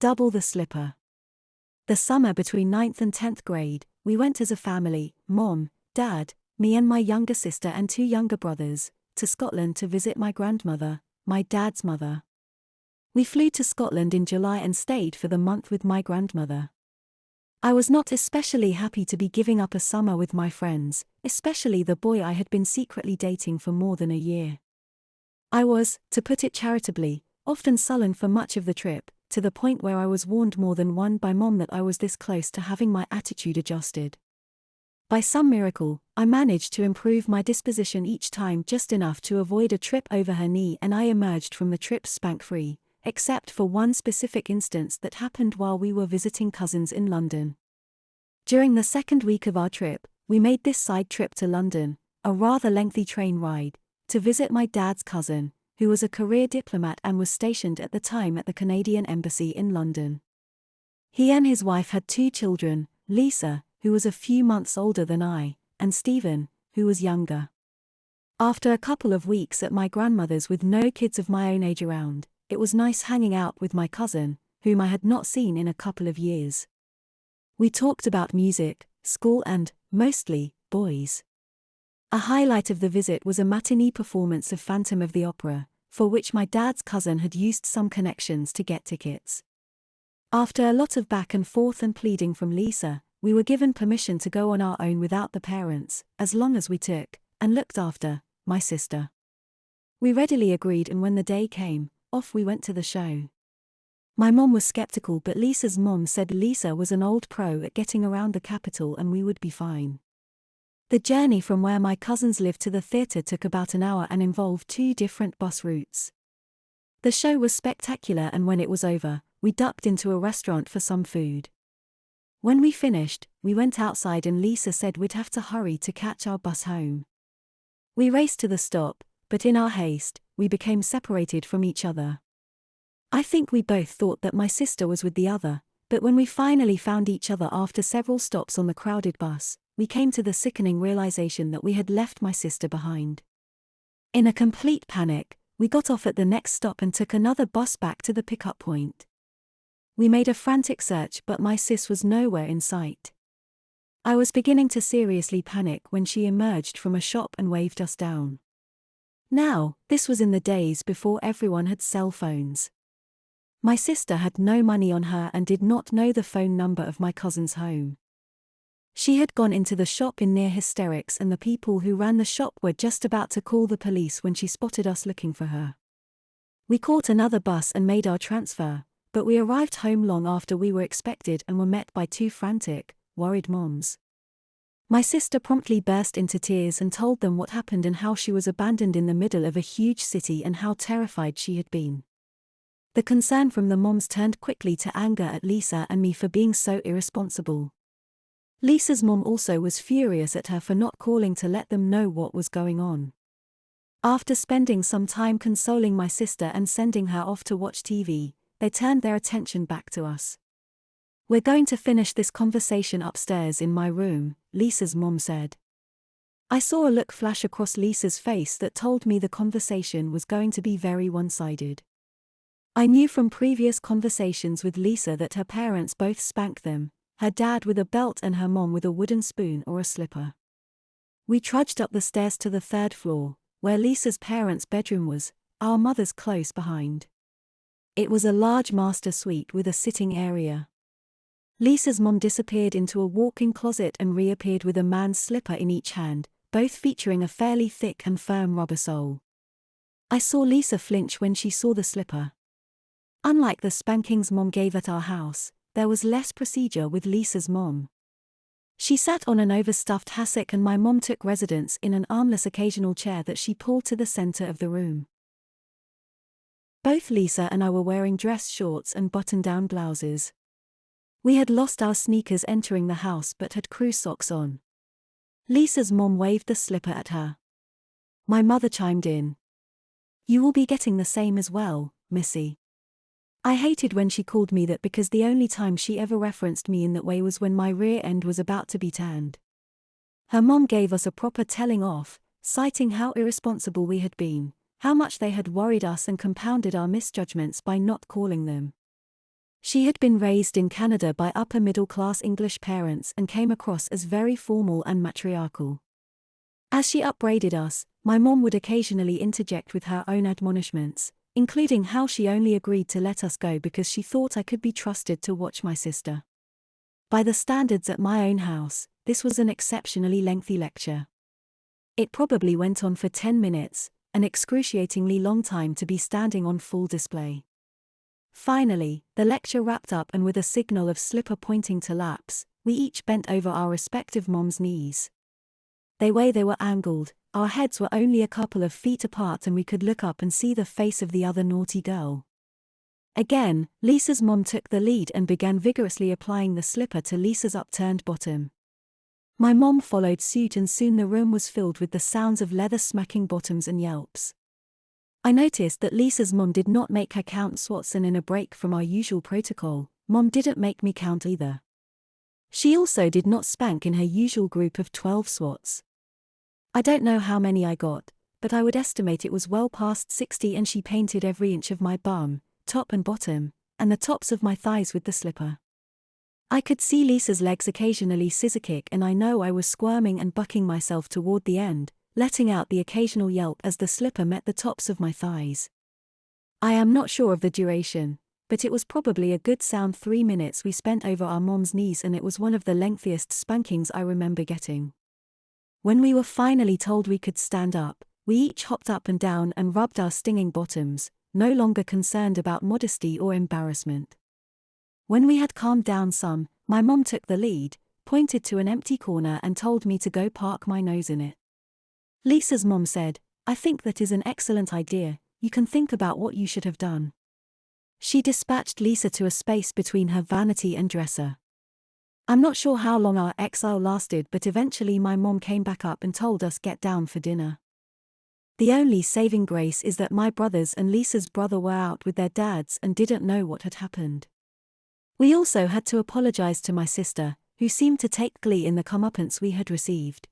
double the slipper. The summer between 9th and 10th grade, we went as a family, Mom, Dad, me and my younger sister and 2 younger brothers, to Scotland to visit my grandmother, my dad's mother. We flew to Scotland in July and stayed for the month with my grandmother. I was not especially happy to be giving up a summer with my friends, especially the boy I had been secretly dating for more than a year. I was, to put it charitably, often sullen for much of the trip, to the point where I was warned more than once by Mom that I was this close to having my attitude adjusted. By some miracle, I managed to improve my disposition each time just enough to avoid a trip over her knee, and I emerged from the trip spank-free, except for one specific instance that happened while we were visiting cousins in London. During the second week of our trip, we made this side trip to London, a rather lengthy train ride, to visit my dad's cousin, who was a career diplomat and was stationed at the time at the Canadian Embassy in London. He and his wife had 2 children, Lisa, who was a few months older than I, and Stephen, who was younger. After a couple of weeks at my grandmother's with no kids of my own age around, it was nice hanging out with my cousin, whom I had not seen in a couple of years. We talked about music, school and, mostly, boys. A highlight of the visit was a matinee performance of Phantom of the Opera, for which my dad's cousin had used some connections to get tickets. After a lot of back and forth and pleading from Lisa, we were given permission to go on our own without the parents, as long as we took, and looked after, my sister. We readily agreed, and when the day came, off we went to the show. My mom was skeptical, but Lisa's mom said Lisa was an old pro at getting around the capital and we would be fine. The journey from where my cousins lived to the theatre took about an hour and involved 2 different bus routes. The show was spectacular, and when it was over, we ducked into a restaurant for some food. When we finished, we went outside and Lisa said we'd have to hurry to catch our bus home. We raced to the stop, but in our haste, we became separated from each other. I think we both thought that my sister was with the other, but when we finally found each other after several stops on the crowded bus, we came to the sickening realization that we had left my sister behind. In a complete panic, we got off at the next stop and took another bus back to the pickup point. We made a frantic search, but my sis was nowhere in sight. I was beginning to seriously panic when she emerged from a shop and waved us down. Now, this was in the days before everyone had cell phones. My sister had no money on her and did not know the phone number of my cousin's home. She had gone into the shop in near hysterics, and the people who ran the shop were just about to call the police when she spotted us looking for her. We caught another bus and made our transfer, but we arrived home long after we were expected and were met by 2 frantic, worried moms. My sister promptly burst into tears and told them what happened and how she was abandoned in the middle of a huge city and how terrified she had been. The concern from the moms turned quickly to anger at Lisa and me for being so irresponsible. Lisa's mom also was furious at her for not calling to let them know what was going on. After spending some time consoling my sister and sending her off to watch TV, they turned their attention back to us. "We're going to finish this conversation upstairs in my room," Lisa's mom said. I saw a look flash across Lisa's face that told me the conversation was going to be very one-sided. I knew from previous conversations with Lisa that her parents both spanked them, her dad with a belt and her mom with a wooden spoon or a slipper. We trudged up the stairs to the 3rd floor, where Lisa's parents' bedroom was, our mother's close behind. It was a large master suite with a sitting area. Lisa's mom disappeared into a walk-in closet and reappeared with a man's slipper in each hand, both featuring a fairly thick and firm rubber sole. I saw Lisa flinch when she saw the slipper. Unlike the spankings Mom gave at our house, there was less procedure with Lisa's mom. She sat on an overstuffed hassock and my mom took residence in an armless occasional chair that she pulled to the center of the room. Both Lisa and I were wearing dress shorts and button-down blouses. We had lost our sneakers entering the house but had crew socks on. Lisa's mom waved the slipper at her. My mother chimed in. "You will be getting the same as well, Missy." I hated when she called me that because the only time she ever referenced me in that way was when my rear end was about to be tanned. Her mom gave us a proper telling off, citing how irresponsible we had been, how much they had worried us and compounded our misjudgments by not calling them. She had been raised in Canada by upper-middle-class English parents and came across as very formal and matriarchal. As she upbraided us, my mom would occasionally interject with her own admonishments, including how she only agreed to let us go because she thought I could be trusted to watch my sister. By the standards at my own house, this was an exceptionally lengthy lecture. It probably went on for 10 minutes, an excruciatingly long time to be standing on full display. Finally, the lecture wrapped up, and with a signal of slipper pointing to laps, we each bent over our respective mom's knees. The way they were angled, our heads were only a couple of feet apart and we could look up and see the face of the other naughty girl. Again, Lisa's mom took the lead and began vigorously applying the slipper to Lisa's upturned bottom. My mom followed suit, and soon the room was filled with the sounds of leather smacking bottoms and yelps. I noticed that Lisa's mom did not make her count swats, and in a break from our usual protocol, Mom didn't make me count either. She also did not spank in her usual group of 12 swats. I don't know how many I got, but I would estimate it was well past 60, and she painted every inch of my bum, top and bottom, and the tops of my thighs with the slipper. I could see Lisa's legs occasionally scissor kick, and I know I was squirming and bucking myself toward the end, letting out the occasional yelp as the slipper met the tops of my thighs. I am not sure of the duration, but it was probably a good sound 3 minutes we spent over our mom's knees, and it was one of the lengthiest spankings I remember getting. When we were finally told we could stand up, we each hopped up and down and rubbed our stinging bottoms, no longer concerned about modesty or embarrassment. When we had calmed down some, my mom took the lead, pointed to an empty corner and told me to go park my nose in it. Lisa's mom said, "I think that is an excellent idea, you can think about what you should have done." She dispatched Lisa to a space between her vanity and dresser. I'm not sure how long our exile lasted, but eventually my mom came back up and told us get down for dinner. The only saving grace is that my brothers and Lisa's brother were out with their dads and didn't know what had happened. We also had to apologize to my sister, who seemed to take glee in the comeuppance we had received.